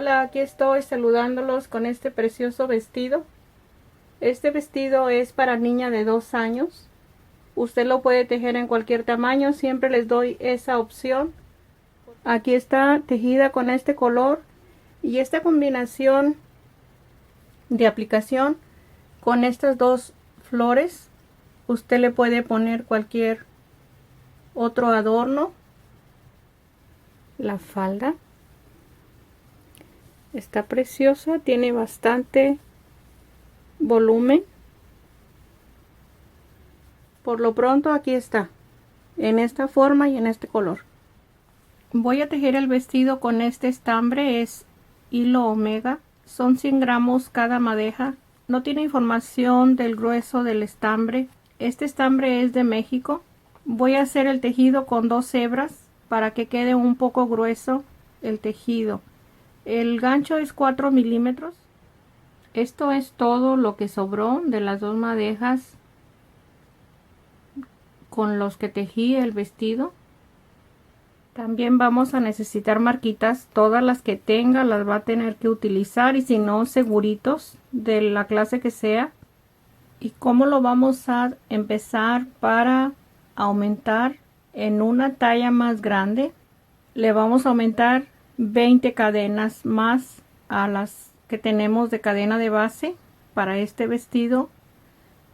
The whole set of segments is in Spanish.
Hola, aquí estoy saludándolos con este precioso vestido. Este vestido es para niña de 2 años. Usted lo puede tejer en cualquier tamaño, siempre les doy esa opción. Aquí está tejida con este color y esta combinación de aplicación con estas dos flores. Usted le puede poner cualquier otro adorno. La falda está preciosa, tiene bastante volumen. Por lo pronto aquí está, en esta forma y en este color. Voy a tejer el vestido con este estambre, es hilo omega, son 100 gramos cada madeja. No tiene información del grueso del estambre. Este estambre es de México. Voy a hacer el tejido con 2 hebras para que quede un poco grueso el tejido. El gancho es 4 milímetros. Esto es todo lo que sobró de las 2 madejas con los que tejí el vestido. También vamos a necesitar marquitas, todas las que tenga las va a tener que utilizar, y si no, seguritos de la clase que sea. ¿Y cómo lo vamos a empezar? Para aumentar en una talla más grande, le vamos a aumentar 20 cadenas más a las que tenemos de cadena de base. Para este vestido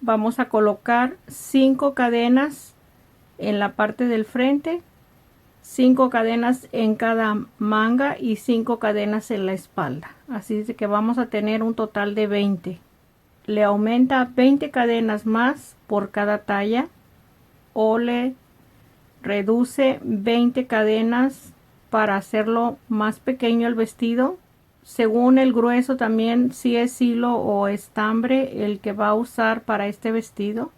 vamos a colocar 5 cadenas en la parte del frente, 5 cadenas en cada manga y 5 cadenas en la espalda. Así es de que vamos a tener un total de 20. Le aumenta 20 cadenas más por cada talla, o le reduce 20 cadenas para hacerlo más pequeño el vestido, según el grueso también, si es hilo o estambre el que va a usar para este vestido.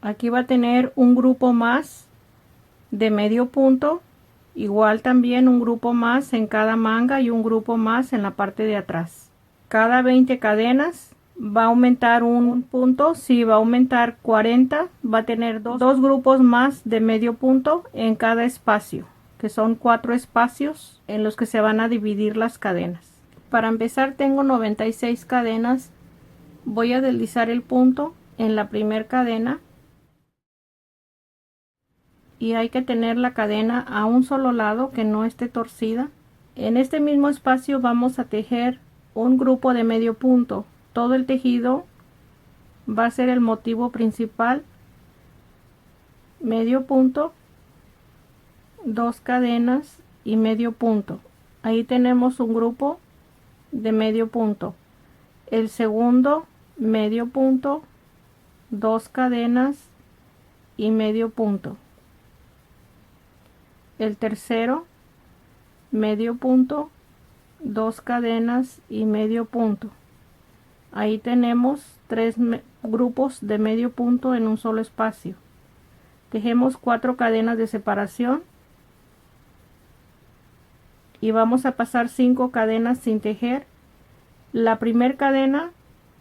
Aquí va a tener un grupo más de medio punto, igual también un grupo más en cada manga y un grupo más en la parte de atrás. Cada 20 cadenas va a aumentar un punto. Si va a aumentar 40, va a tener dos grupos más de medio punto en cada espacio, que son 4 espacios en los que se van a dividir las cadenas. Para empezar tengo 96 cadenas. Voy a deslizar el punto en la primera cadena y hay que tener la cadena a un solo lado, que no esté torcida. En este mismo espacio vamos a tejer un grupo de medio punto. Todo el tejido va a ser el motivo principal, medio punto, 2 cadenas y medio punto. Ahí tenemos un grupo de medio punto. El segundo, medio punto, 2 cadenas y medio punto. El tercero, medio punto, 2 cadenas y medio punto. Ahí tenemos 3 grupos de medio punto en un solo espacio. Tejemos 4 cadenas de separación y vamos a pasar 5 cadenas sin tejer. La primera cadena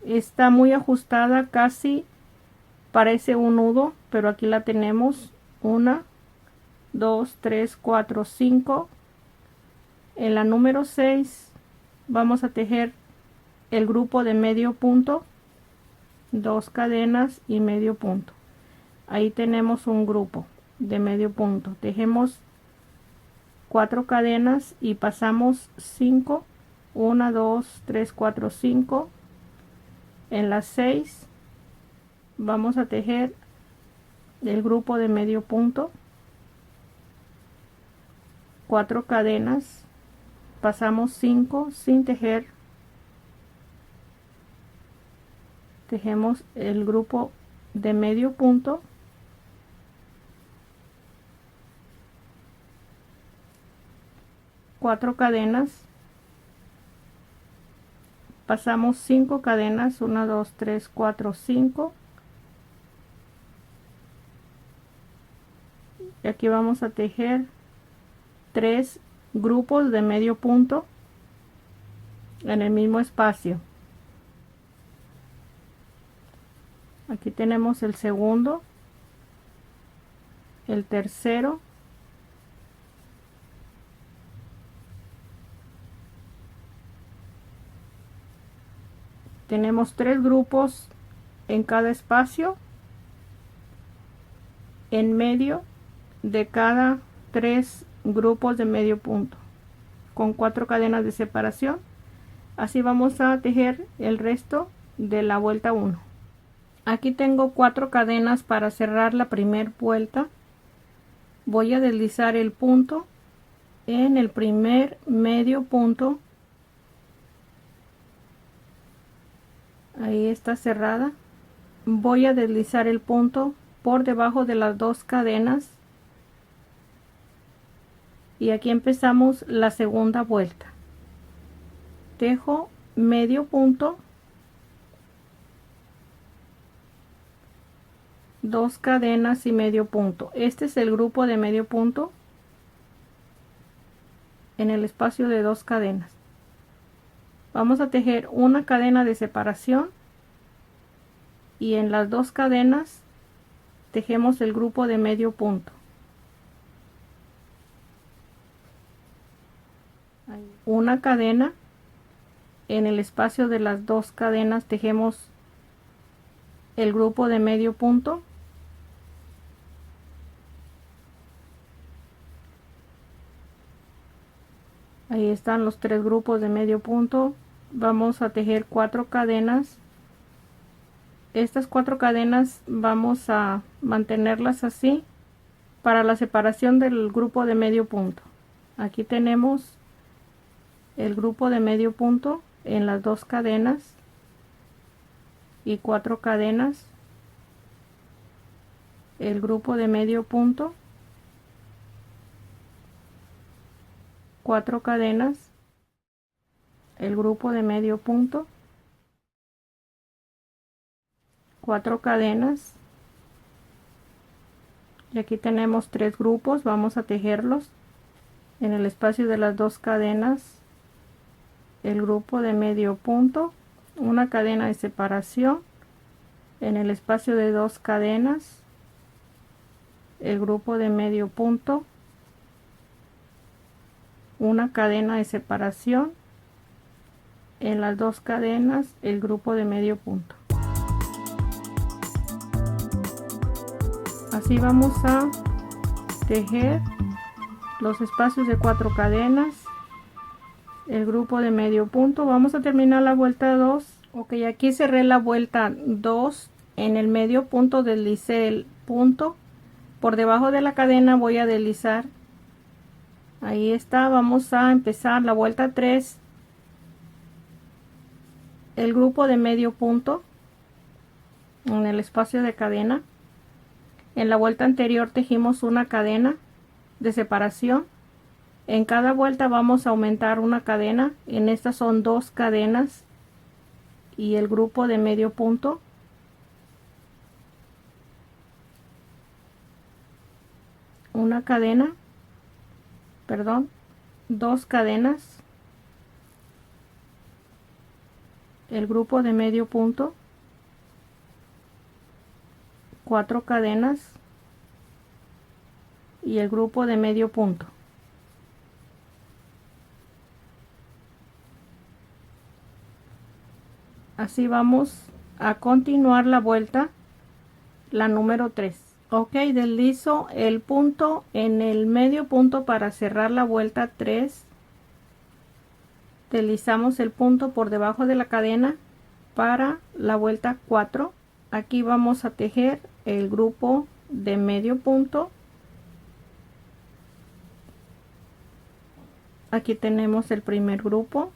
está muy ajustada, casi parece un nudo, pero aquí la tenemos. 1, 2, 3, 4, 5. En la número 6 vamos a tejer el grupo de medio punto, 2 cadenas y medio punto. Ahí tenemos un grupo de medio punto. Tejemos 4 cadenas y pasamos 5. 1, 2, 3, 4, 5. En las 6 vamos a tejer el grupo de medio punto, 4 cadenas, pasamos 5 sin tejer, tejemos el grupo de medio punto, 4 cadenas, pasamos 5 cadenas, 1, 2, 3, 4, 5, y aquí vamos a tejer 3 grupos de medio punto en el mismo espacio. Aquí tenemos el segundo, el tercero, tenemos 3 grupos en cada espacio, en medio de cada 3 grupos de medio punto, con 4 cadenas de separación. Así vamos a tejer el resto de la vuelta 1. Aquí tengo 4 cadenas para cerrar la primera vuelta. Voy a deslizar el punto en el primer medio punto. Ahí está cerrada. Voy a deslizar el punto por debajo de las 2 cadenas y aquí empezamos la segunda vuelta. Tejo medio punto, 2 cadenas y medio punto. Este es el grupo de medio punto en el espacio de 2 cadenas. Vamos a tejer una cadena de separación y en las 2 cadenas tejemos el grupo de medio punto. Una cadena, en el espacio de las 2 cadenas tejemos el grupo de medio punto. Ahí están los 3 grupos de medio punto. Vamos a tejer 4 cadenas. Estas 4 cadenas vamos a mantenerlas así para la separación del grupo de medio punto. Aquí tenemos el grupo de medio punto en las 2 cadenas y 4 cadenas, el grupo de medio punto, 4 cadenas, el grupo de medio punto, 4 cadenas, y aquí tenemos 3 grupos. Vamos a tejerlos en el espacio de las 2 cadenas, el grupo de medio punto, una cadena de separación, en el espacio de 2 cadenas, el grupo de medio punto, una cadena de separación, en las 2 cadenas el grupo de medio punto. Así vamos a tejer los espacios de 4 cadenas, el grupo de medio punto. Vamos a terminar la vuelta 2. Ok, aquí cerré la vuelta 2. En el medio punto deslicé el punto. Por debajo de la cadena voy a deslizar. Ahí está. Vamos a empezar la vuelta 3. El grupo de medio punto en el espacio de cadena. En la vuelta anterior tejimos una cadena de separación. En cada vuelta vamos a aumentar una cadena. En estas son 2 cadenas y el grupo de medio punto. Una cadena, perdón, 2 cadenas, el grupo de medio punto, 4 cadenas y el grupo de medio punto. Así vamos a continuar la vuelta, la número 3. Ok, deslizo el punto en el medio punto para cerrar la vuelta 3. Deslizamos el punto por debajo de la cadena para la vuelta 4. Aquí vamos a tejer el grupo de medio punto. Aquí tenemos el primer grupo.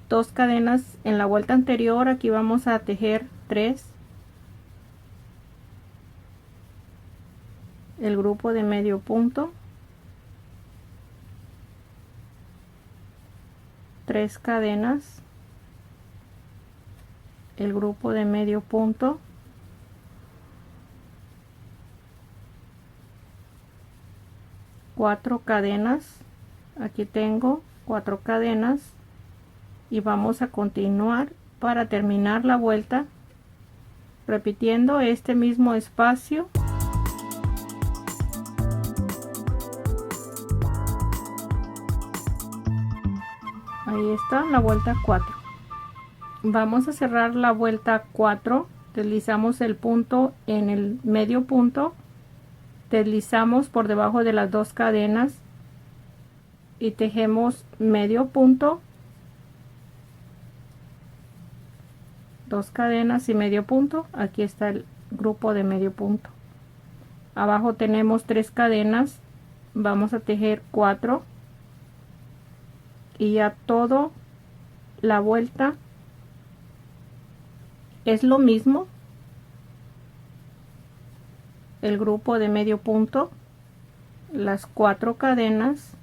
2 cadenas en la vuelta anterior. Aquí vamos a tejer 3. El grupo de medio punto. 3 cadenas. El grupo de medio punto. 4 cadenas. Aquí tengo 4 cadenas. Y vamos a continuar para terminar la vuelta repitiendo este mismo espacio. Ahí está la vuelta 4. Vamos a cerrar la vuelta 4, deslizamos el punto en el medio punto, deslizamos por debajo de las 2 cadenas y tejemos medio punto, 2 cadenas y medio punto. Aquí está el grupo de medio punto. Abajo tenemos 3 cadenas, vamos a tejer 4 y ya todo la vuelta es lo mismo, el grupo de medio punto, las 4 cadenas,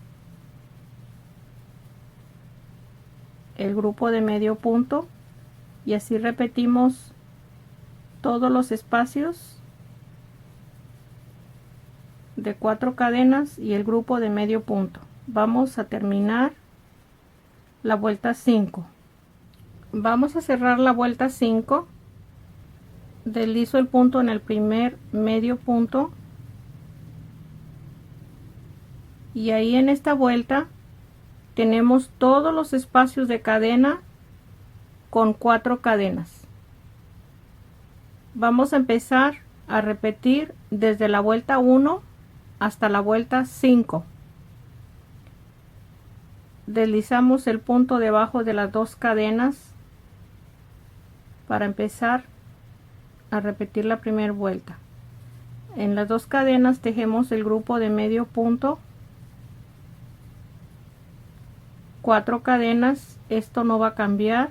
el grupo de medio punto, y así repetimos todos los espacios de 4 cadenas y el grupo de medio punto. Vamos a terminar la vuelta 5. Vamos a cerrar la vuelta 5, deslizo el punto en el primer medio punto y ahí en esta vuelta tenemos todos los espacios de cadena con 4 cadenas. Vamos a empezar a repetir desde la vuelta 1 hasta la vuelta 5. Deslizamos el punto debajo de las 2 cadenas para empezar a repetir la primera vuelta. En las 2 cadenas tejemos el grupo de medio punto, 4 cadenas, esto no va a cambiar,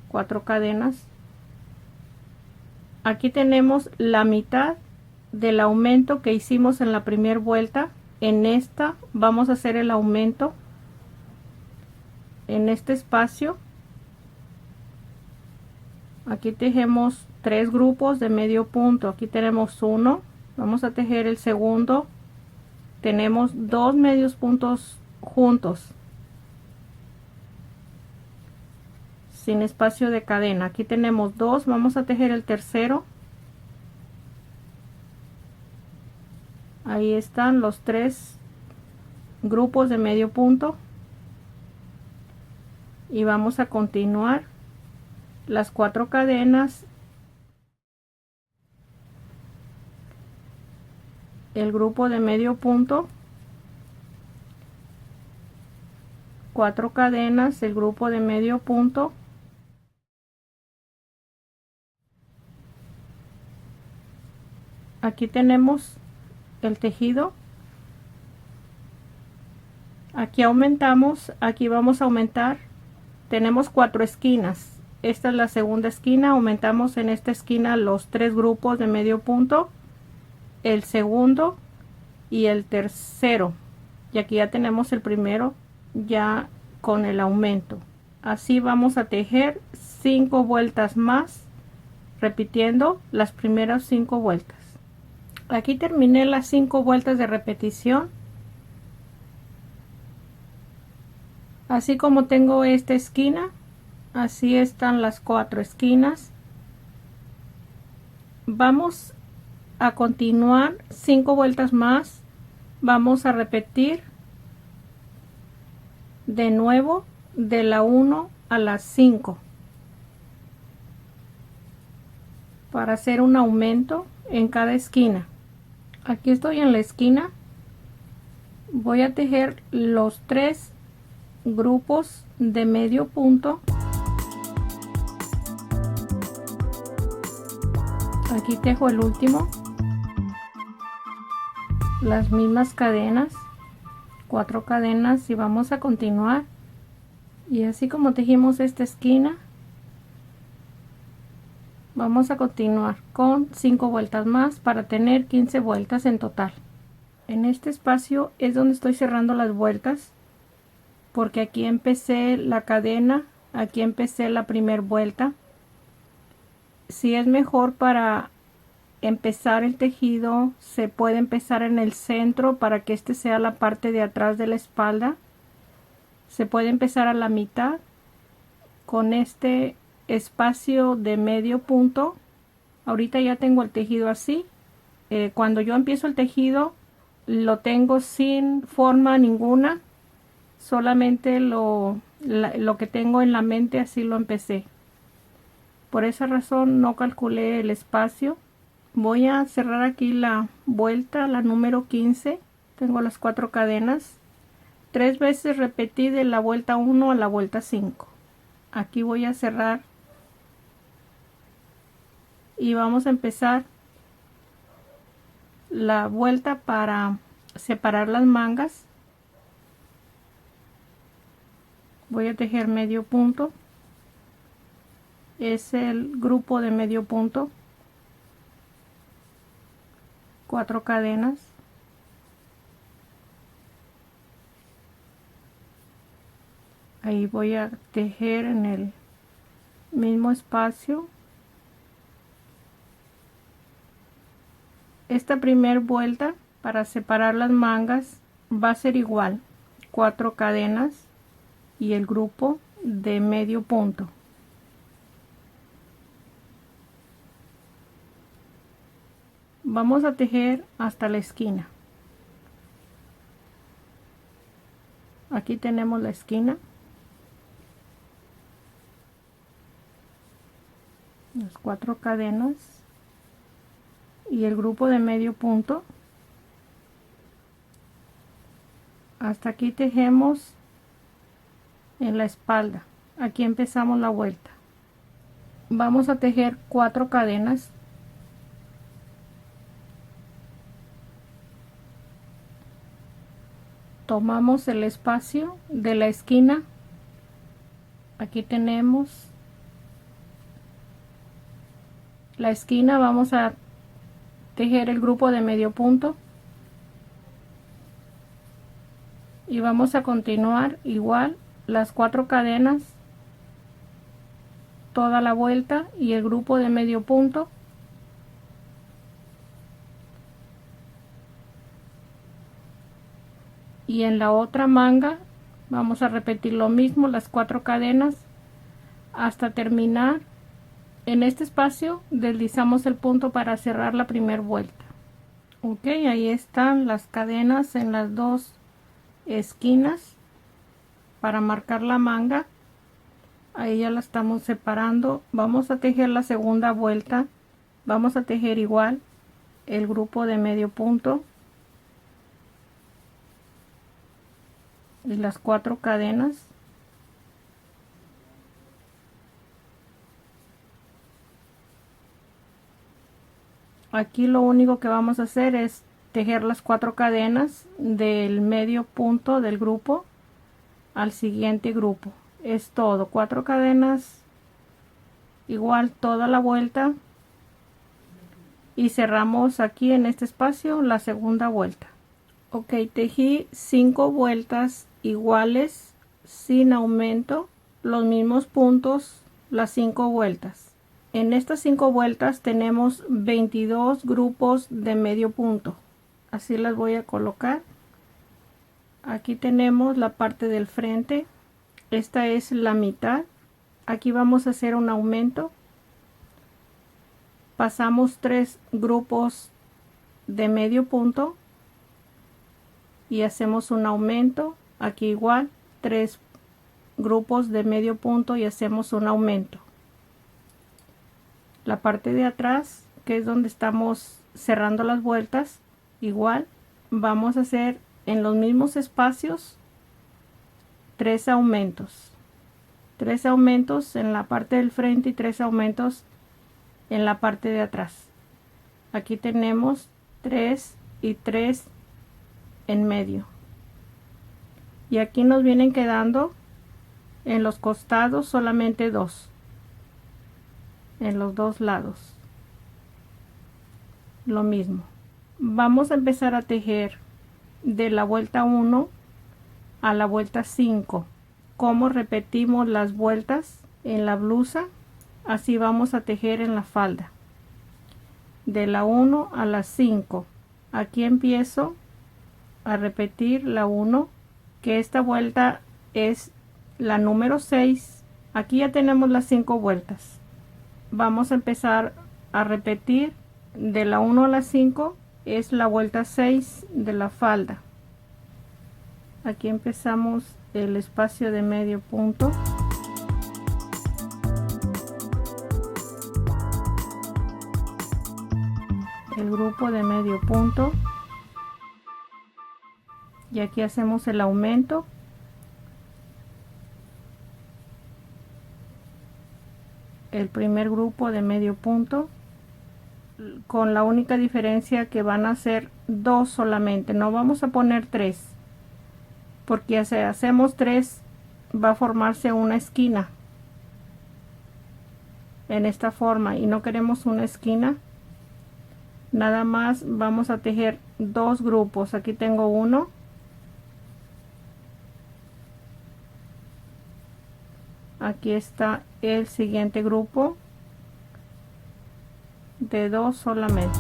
4 cadenas. Aquí tenemos la mitad del aumento que hicimos en la primera vuelta. En esta vamos a hacer el aumento en este espacio. Aquí tejemos 3 grupos de medio punto. Aquí tenemos uno, vamos a tejer el segundo, tenemos 2 medios puntos juntos sin espacio de cadena. Aquí tenemos 2, vamos a tejer el tercero. Ahí están los 3 grupos de medio punto y vamos a continuar las 4 cadenas, el grupo de medio punto, 4 cadenas, el grupo de medio punto, aquí tenemos el tejido. Aquí aumentamos, aquí vamos a aumentar, tenemos 4 esquinas, esta es la segunda esquina, aumentamos en esta esquina los 3 grupos de medio punto, el segundo y el tercero, y aquí ya tenemos el primero ya con el aumento. Así vamos a tejer 5 vueltas más, repitiendo las primeras 5 vueltas. Aquí terminé las 5 vueltas de repetición. Así como tengo esta esquina, así están las 4 esquinas. Vamos a continuar 5 vueltas más. Vamos a repetir de nuevo de la 1 a la 5 para hacer un aumento en cada esquina. Aquí estoy en la esquina, voy a tejer los 3 grupos de medio punto. Aquí tejo el último, las mismas cadenas, 4 cadenas, y vamos a continuar. Y así como tejimos esta esquina, vamos a continuar con 5 vueltas más para tener 15 vueltas en total. En este espacio es donde estoy cerrando las vueltas, porque aquí empecé la cadena, aquí empecé la primera vuelta. Si es mejor para empezar el tejido, se puede empezar en el centro para que este sea la parte de atrás de la espalda. Se puede empezar a la mitad con este espacio de medio punto. Ahorita ya tengo el tejido así. Cuando yo empiezo el tejido lo tengo sin forma ninguna, solamente lo que tengo en la mente, así lo empecé. Por esa razón no calculé el espacio. Voy a cerrar aquí la vuelta, la número 15. Tengo las 4 cadenas. 3 veces repetí de la vuelta 1 a la vuelta 5. Aquí voy a cerrar y vamos a empezar la vuelta para separar las mangas. Voy a tejer medio punto, es el grupo de medio punto, 4 cadenas, ahí voy a tejer en el mismo espacio. Esta primera vuelta para separar las mangas va a ser igual, 4 cadenas y el grupo de medio punto. Vamos a tejer hasta la esquina. Aquí tenemos la esquina, las 4 cadenas y el grupo de medio punto. Hasta aquí tejemos en la espalda. Aquí empezamos la vuelta. Vamos a tejer 4 cadenas. Tomamos el espacio de la esquina. Aquí tenemos la esquina. Vamos a tejer el grupo de medio punto y vamos a continuar igual las 4 cadenas toda la vuelta y el grupo de medio punto. Y en la otra manga vamos a repetir lo mismo, las 4 cadenas hasta terminar. En este espacio deslizamos el punto para cerrar la primera vuelta. Ok, ahí están las cadenas en las 2 esquinas para marcar la manga. Ahí ya la estamos separando. Vamos a tejer la segunda vuelta. Vamos a tejer igual el grupo de medio punto y las 4 cadenas. Aquí lo único que vamos a hacer es tejer las 4 cadenas del medio punto del grupo al siguiente grupo. Es todo, 4 cadenas igual toda la vuelta y cerramos aquí en este espacio la segunda vuelta. Ok, tejí 5 vueltas iguales sin aumento, los mismos puntos, las 5 vueltas. En estas 5 vueltas tenemos 22 grupos de medio punto. Así las voy a colocar. Aquí tenemos la parte del frente. Esta es la mitad. Aquí vamos a hacer un aumento. Pasamos 3 grupos de medio punto y hacemos un aumento. Aquí igual 3 grupos de medio punto y hacemos un aumento. La parte de atrás, que es donde estamos cerrando las vueltas, igual vamos a hacer en los mismos espacios 3 aumentos. 3 aumentos en la parte del frente y 3 aumentos en la parte de atrás. Aquí tenemos 3 y 3 en medio. Y aquí nos vienen quedando en los costados solamente 2. En los 2 lados. Lo mismo. Vamos a empezar a tejer de la vuelta 1 a la vuelta 5. Como repetimos las vueltas en la blusa, así vamos a tejer en la falda. De la 1 a la 5. Aquí empiezo a repetir la 1, que esta vuelta es la número 6. Aquí ya tenemos las 5 vueltas. Vamos a empezar a repetir de la 1 a la 5, es la vuelta 6 de la falda. Aquí empezamos el espacio de medio punto. grupo de medio punto y aquí hacemos el aumento. El primer grupo de medio punto, con la única diferencia que van a ser 2 solamente, no vamos a poner 3, porque si hacemos 3 va a formarse una esquina en esta forma y no queremos una esquina. Nada más vamos a tejer 2 grupos. Aquí tengo uno, aquí está el siguiente grupo de 2 solamente.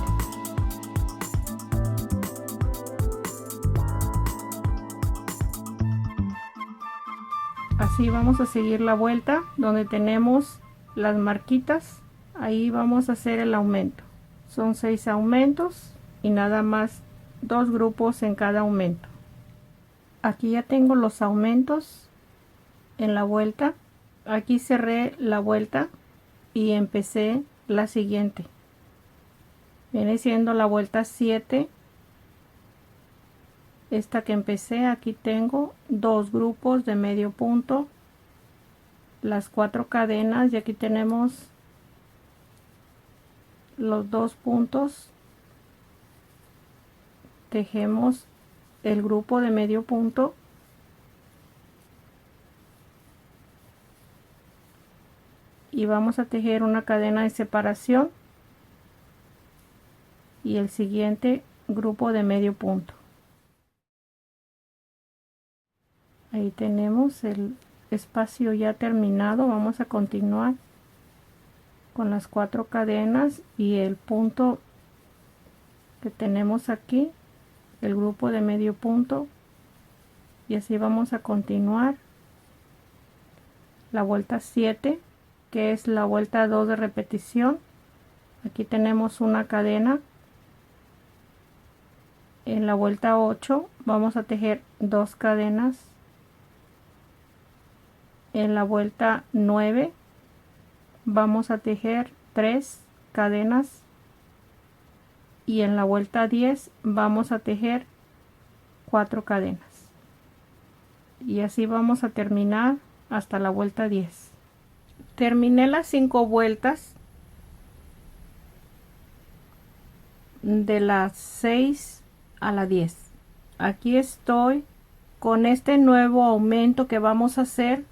Así vamos a seguir la vuelta donde tenemos las marquitas. Ahí vamos a hacer el aumento. Son 6 aumentos y nada más 2 grupos en cada aumento. Aquí ya tengo los aumentos en la vuelta. Aquí cerré la vuelta y empecé la siguiente. Viene siendo la vuelta 7. Esta que empecé, aquí tengo 2 grupos de medio punto, las 4 cadenas y aquí tenemos los 2 puntos. Tejemos el grupo de medio punto y vamos a tejer una cadena de separación y el siguiente grupo de medio punto. Ahí tenemos el espacio ya terminado. Vamos a continuar con las 4 cadenas y el punto que tenemos aquí, el grupo de medio punto, y así vamos a continuar la vuelta 7, que es la vuelta 2 de repetición. Aquí tenemos una cadena. En la vuelta 8 vamos a tejer 2 cadenas. En la vuelta 9 vamos a tejer 3 cadenas y en la vuelta 10 vamos a tejer 4 cadenas y así vamos a terminar hasta la vuelta 10. Terminé las 5 vueltas de las 6 a la 10. Aquí estoy con este nuevo aumento que vamos a hacer.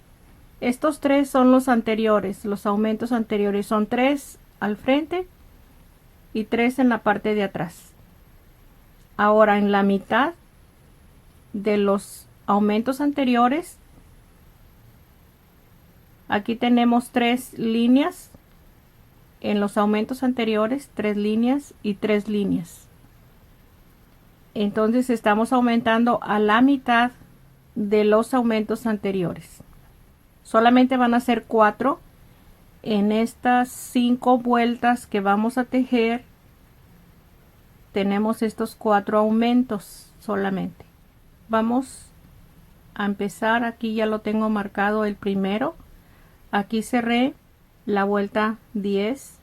Estos 3 son los anteriores, los aumentos anteriores. Son 3 al frente y 3 en la parte de atrás. Ahora en la mitad de los aumentos anteriores, aquí tenemos 3 líneas. En los aumentos anteriores, 3 líneas y 3 líneas. Entonces estamos aumentando a la mitad de los aumentos anteriores. Solamente van a ser 4 en estas 5 vueltas que vamos a tejer. Tenemos estos 4 aumentos solamente. Vamos a empezar. Aquí ya lo tengo marcado el primero. Aquí cerré la vuelta 10.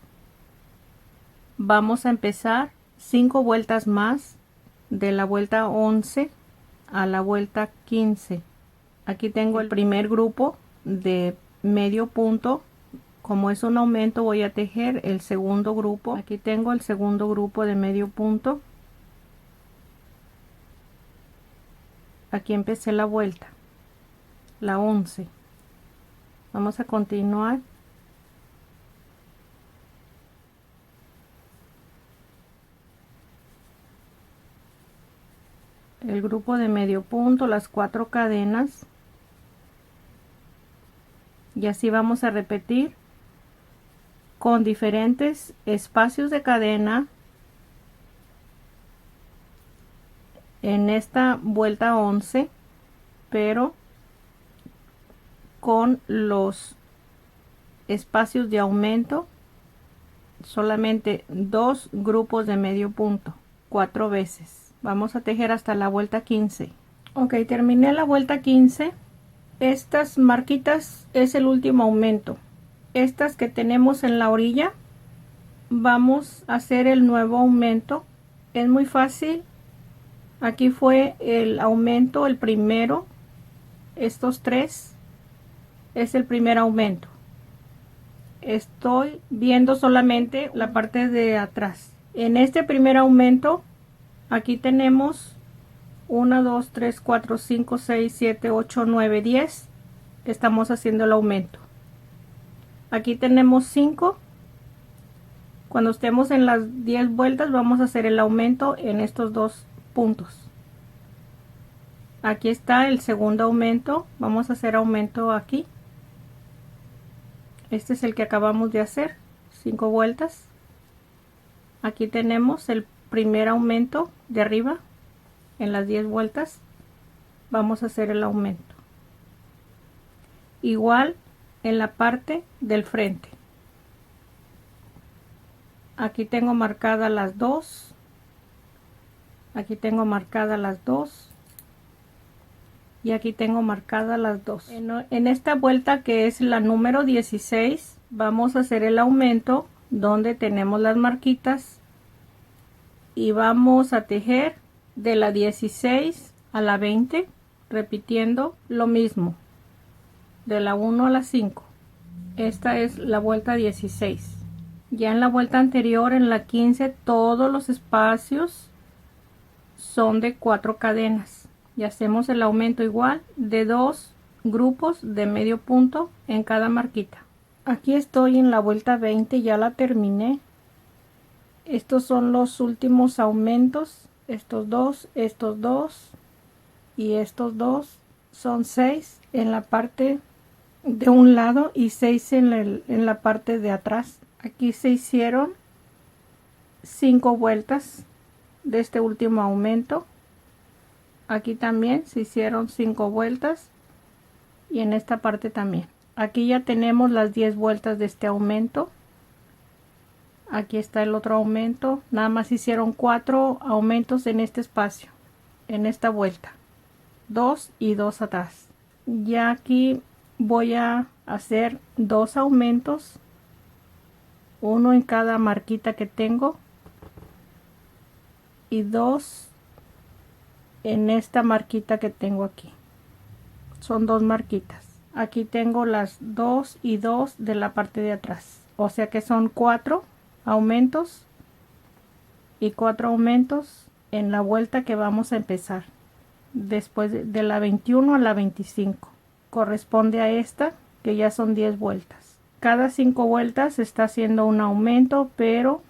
Vamos a empezar 5 vueltas más de la vuelta 11 a la vuelta 15. Aquí tengo el primer grupo de medio punto. Como es un aumento, voy a tejer el segundo grupo. Aquí tengo el segundo grupo de medio punto. Aquí empecé la vuelta, la 11. Vamos a continuar. El grupo de medio punto, las 4 cadenas. Y así vamos a repetir con diferentes espacios de cadena en esta vuelta 11, pero con los espacios de aumento solamente 2 grupos de medio punto, 4 veces. Vamos a tejer hasta la vuelta 15. Ok, terminé la vuelta 15. Estas marquitas es el último aumento. Estas que tenemos en la orilla, vamos a hacer el nuevo aumento Es muy fácil. Aquí fue el aumento, el primero. Estos tres es el primer aumento. Estoy viendo solamente la parte de atrás. En este primer aumento, aquí tenemos 1, 2, 3, 4, 5, 6, 7, 8, 9, 10. Estamos haciendo el aumento. Aquí tenemos 5. Cuando estemos en las 10 vueltas vamos a hacer el aumento en estos dos puntos. Aquí está el segundo aumento. Vamos a hacer aumento aquí. Este es el que acabamos de hacer, 5 vueltas. Aquí tenemos el primer aumento de arriba. En las 10 vueltas vamos a hacer el aumento. Igual en la parte del frente. Aquí tengo marcadas las dos. Aquí tengo marcadas las dos. Y aquí tengo marcadas las dos. En esta vuelta, que es la número 16, vamos a hacer el aumento donde tenemos las marquitas y vamos a tejer de la 16 a la 20, repitiendo lo mismo de la 1 a la 5. Esta es la vuelta 16. Ya en la vuelta anterior, en la 15, todos los espacios son de 4 cadenas. Y hacemos el aumento igual de 2 grupos de medio punto en cada marquita. Aquí estoy en la vuelta 20, ya la terminé. Estos son los últimos aumentos, estos dos y estos dos. Son 6 en la parte de un lado y 6 en la parte de atrás. Aquí se hicieron 5 vueltas de este último aumento. Aquí también se hicieron 5 vueltas y en esta parte también. Aquí ya tenemos las 10 vueltas de este aumento. Aquí está el otro aumento. Nada más hicieron 4 aumentos en este espacio, en esta vuelta. 2 y 2 atrás. Ya aquí voy a hacer 2 aumentos, uno en cada marquita que tengo y 2 en esta marquita que tengo aquí. Son 2 marquitas. Aquí tengo las 2 y 2 de la parte de atrás, o sea que son 4 aumentos y 4 aumentos en la vuelta que vamos a empezar después de la 21 a la 25. Corresponde a esta, que ya son 10 vueltas. Cada 5 vueltas se está haciendo un aumento, pero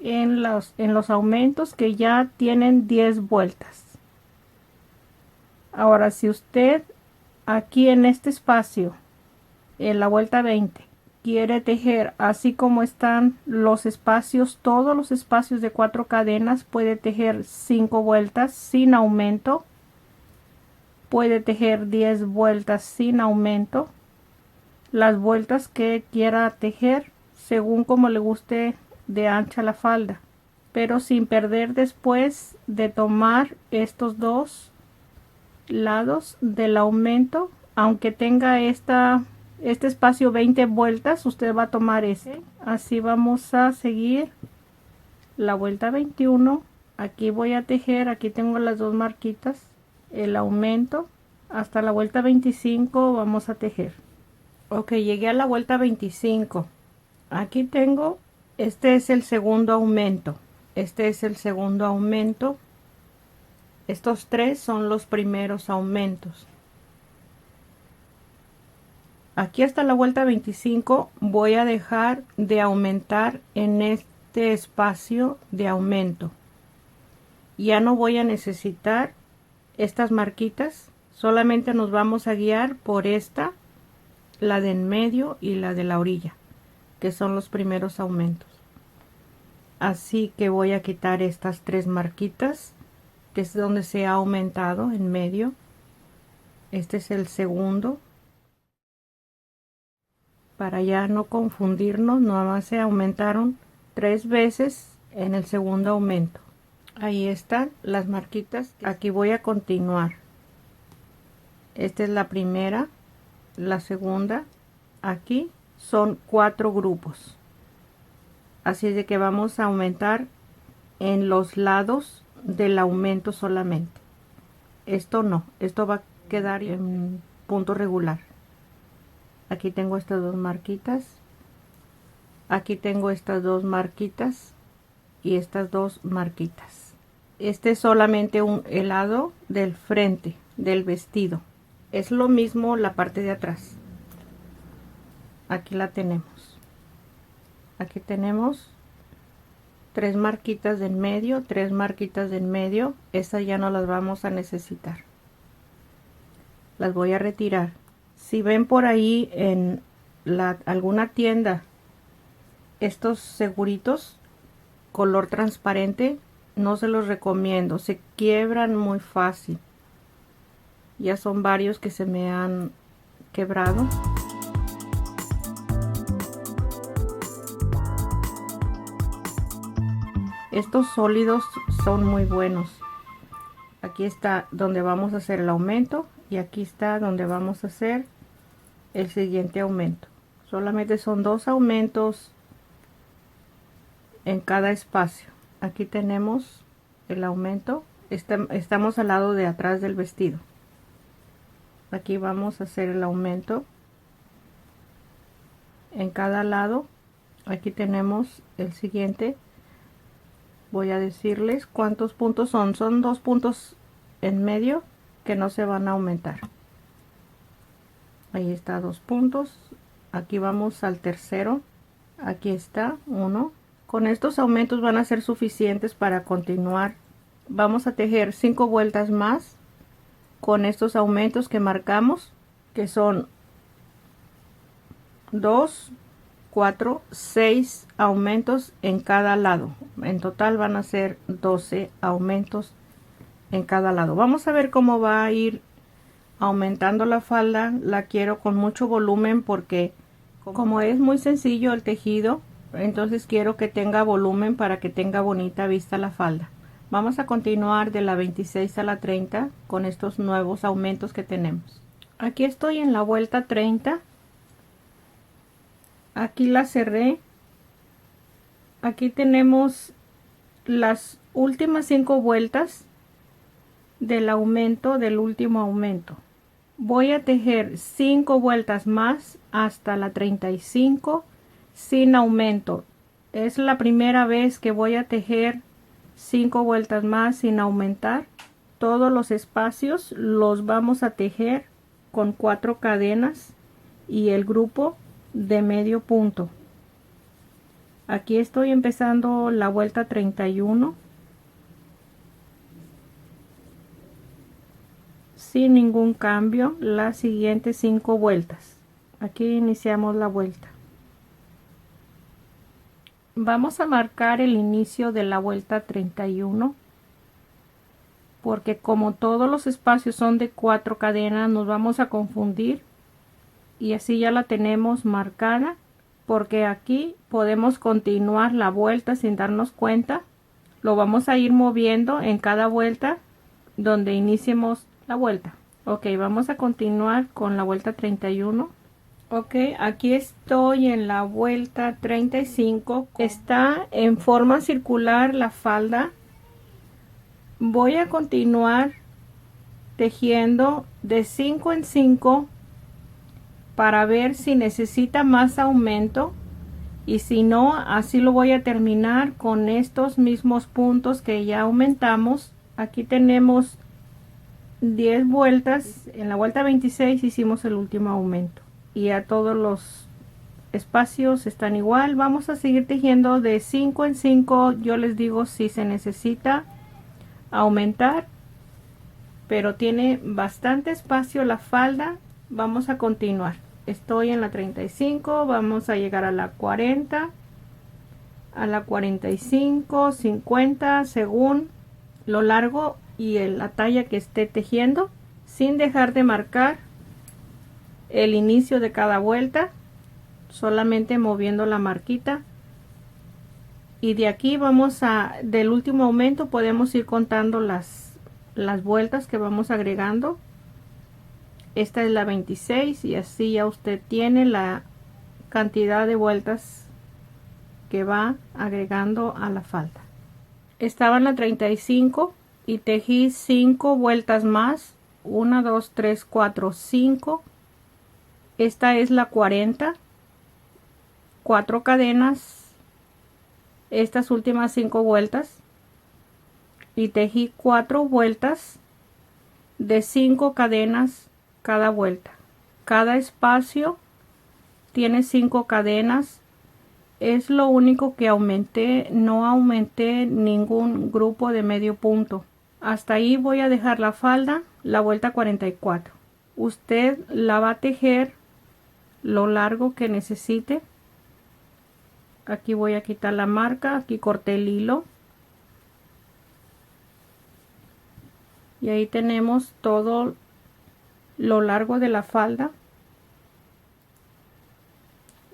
en los aumentos que ya tienen 10 vueltas. Ahora, si usted aquí en este espacio, en la vuelta 20, quiere tejer así como están los espacios, todos los espacios de 4 cadenas, puede tejer 5 vueltas sin aumento. Puede tejer 10 vueltas sin aumento. Las vueltas que quiera tejer según como le guste de ancha la falda, pero sin perder después de tomar estos dos lados del aumento. Aunque tenga este espacio 20 vueltas, usted va a tomar ese. Así vamos a seguir la vuelta 21. Aquí voy a tejer, aquí tengo las 2 marquitas, el aumento hasta la vuelta 25. Vamos a tejer. Ok, llegué a la vuelta 25. Aquí tengo, este es el segundo aumento, este es el segundo aumento. Estos 3 son los primeros aumentos. Aquí hasta la vuelta 25 voy a dejar de aumentar en este espacio de aumento. Ya no voy a necesitar estas marquitas, solamente nos vamos a guiar por esta, la de en medio y la de la orilla, que son los primeros aumentos. Así que voy a quitar estas 3 marquitas, que es donde se ha aumentado en medio. Este es el segundo. Para ya no confundirnos, nada más se aumentaron 3 veces en el segundo aumento. Ahí están las marquitas. Aquí voy a continuar. Esta es la primera, la segunda. Aquí son 4 grupos. Así de que vamos a aumentar en los lados del aumento solamente. Esto no, esto va a quedar en punto regular. Aquí tengo estas dos marquitas, aquí tengo estas dos marquitas y estas dos marquitas. Este es solamente el lado del frente del vestido. Es lo mismo la parte de atrás. Aquí la tenemos. Aquí tenemos 3 marquitas de en medio, 3 marquitas de en medio. Estas ya no las vamos a necesitar. Las voy a retirar. Si ven por ahí en alguna tienda estos seguritos color transparente, no se los recomiendo, se quiebran muy fácil. Ya son varios que se me han quebrado. Estos sólidos son muy buenos. Aquí está donde vamos a hacer el aumento y aquí está donde vamos a hacer el siguiente aumento. Solamente son 2 aumentos en cada espacio. Aquí tenemos el aumento. Estamos al lado de atrás del vestido. Aquí vamos a hacer el aumento en cada lado. Aquí tenemos el siguiente. Voy a decirles cuántos puntos son. Son 2 puntos en medio que no se van a aumentar. Ahí está 2 puntos. Aquí vamos al tercero. Aquí está 1. Con estos aumentos van a ser suficientes para continuar. Vamos a tejer 5 vueltas más con estos aumentos que marcamos, que son 2, 4, 6 aumentos en cada lado. En total van a ser 12 aumentos en cada lado. Vamos a ver cómo va a ir aumentando la falda. La quiero con mucho volumen porque como es muy sencillo el tejido, entonces quiero que tenga volumen para que tenga bonita vista la falda. Vamos a continuar de la 26 a la 30 con estos nuevos aumentos que tenemos. Aquí estoy en la vuelta 30. Aquí la cerré. Aquí tenemos las últimas 5 vueltas del aumento del último aumento. Voy a tejer 5 vueltas más hasta la 35 sin aumento. Es la primera vez que voy a tejer 5 vueltas más sin aumentar. Todos los espacios los vamos a tejer con 4 cadenas y el grupo de medio punto. Aquí estoy empezando la vuelta 31 sin ningún cambio. Las siguientes 5 vueltas. Aquí iniciamos la vuelta. Vamos a marcar el inicio de la vuelta 31 porque como todos los espacios son de 4 cadenas nos vamos a confundir, y así ya la tenemos marcada, porque aquí podemos continuar la vuelta sin darnos cuenta. Lo vamos a ir moviendo en cada vuelta donde iniciemos la vuelta. Ok, vamos a continuar con la vuelta 31. Ok, aquí estoy en la vuelta 35. Está en forma circular la falda. Voy a continuar tejiendo de 5 en 5 para ver si necesita más aumento, y si no, así lo voy a terminar con estos mismos puntos que ya aumentamos. Aquí tenemos 10 vueltas. En la vuelta 26 hicimos el último aumento y a todos los espacios están igual. Vamos a seguir tejiendo de 5 en 5. Yo les digo si se necesita aumentar, pero tiene bastante espacio la falda. Vamos a continuar. Estoy en la 35, vamos a llegar a la 40, a la 45, 50, según lo largo y la talla que esté tejiendo, sin dejar de marcar el inicio de cada vuelta, solamente moviendo la marquita. Y de aquí vamos del último aumento podemos ir contando las vueltas que vamos agregando. Esta es la 26 y así ya usted tiene la cantidad de vueltas que va agregando a la falda. estaba en la 35 y tejí 5 vueltas más. 1, 2, 3, 4, 5. Esta es la 40. 4 cadenas, estas últimas 5 vueltas, y tejí 4 vueltas de 5 cadenas cada vuelta. Cada espacio tiene 5 cadenas. Es lo único que aumenté, no aumenté ningún grupo de medio punto. Hasta ahí voy a dejar la falda, la vuelta 44. Usted la va a tejer lo largo que necesite. Aquí voy a quitar la marca, aquí corté el hilo. Y ahí tenemos todo lo largo de la falda.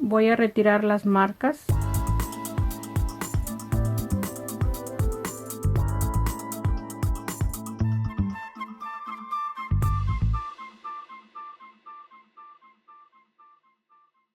Voy a retirar las marcas.